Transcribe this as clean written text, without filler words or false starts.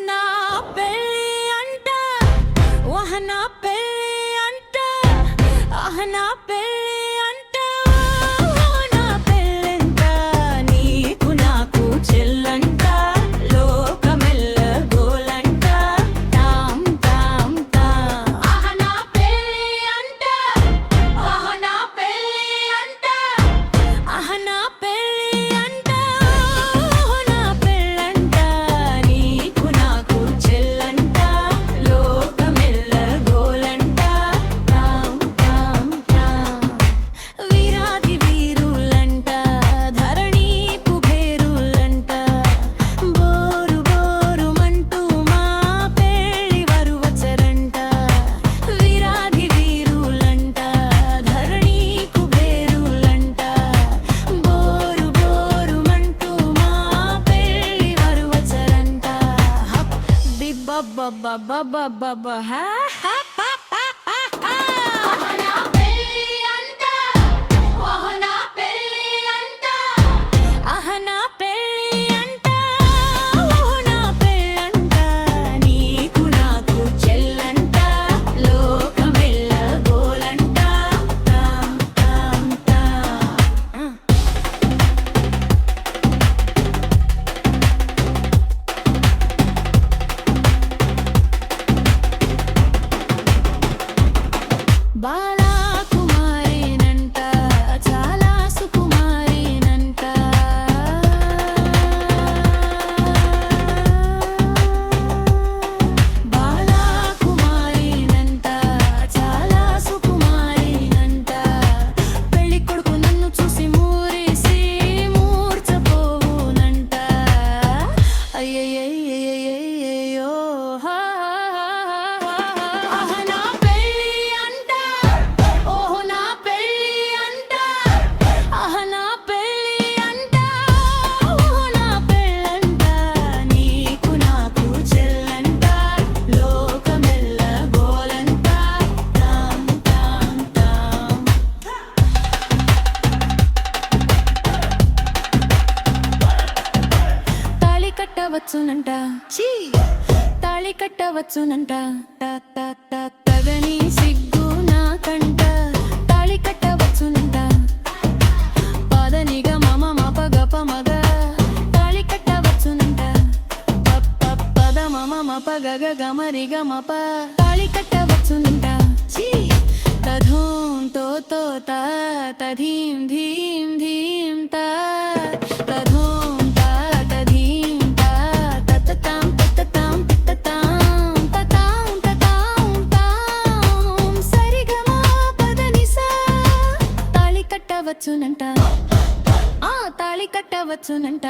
నా పెళ్ళి అంట వహనా పెళ్ళి అంట నా పెళ్ళి అంట నా పెళ్ళంట నీకు నాకు చెల్లంట లోకమెల్ల గోలంట తాం తాం తా నా పెళ్ళి అంట నా పెళ్ళి అంట నా పెళ్ళి అంట నా పెళ్ళంట నీకు నాకు చెల్లంట లోకమెల్ల గోలంట తాం తాం తా వీరాది వీరులంట ధరణి కుబేరులంట బోరు బోరుమంటూ మా పెళ్ళి వరువచ్చరంట వీరాది వీరులంట ధరణి కుబేరులంట బోరు బోరుమంటూ మా పెళ్ళి వరువచ్చరంట బిబ్బబ్బబ్బబ్బబ్బబ్బ హా హా హా హా హా నా పెళ్ళి అంట నా పెళ్ళి అంట నా పెళ్ళి అంట నా పెళ్ళంట నీకు నాకు చెల్లంట లోకమెల్ల గోలంట తాం తాం తా బాలా కుమారేనంట చాలా సుకుమారేనంట బాలా కుమారేనంట చాలా సుకుమారేనంట పెళ్లి కొడుకు నన్ను చూసి మూరేసి మూర్చపోవునంట అయ్యయ్యయ్యయ్యయ్యో హా నా పెళ్ళి అంట నా పెళ్ళి అంట నా పెళ్ళి అంట నా పెళ్ళంట నీకు నాకు చెల్లంట లోకమెల్ల గోలంట తాం తాం తాం తాళి కట్టవచ్చునంట తాళి కట్టవచ్చునంట తగని సిగ్గు నాకంట తాళి కట్టవచ్చునంట పదనిగ మమ మప గప మగ తాళి కట్టవచ్చునంట పద మమ మప గగ గమరిగ మప తాళి కట్టవచ్చునంట తధూం తో తా తధీం ధీం ధీం తా తధూం తా తధీం తా తతతాం తతతాం తతతాం తతాం తతాం తాం సరిగమ పదనిసా తాళి కట్టవచ్చునంట తాళి కట్టవచ్చునంట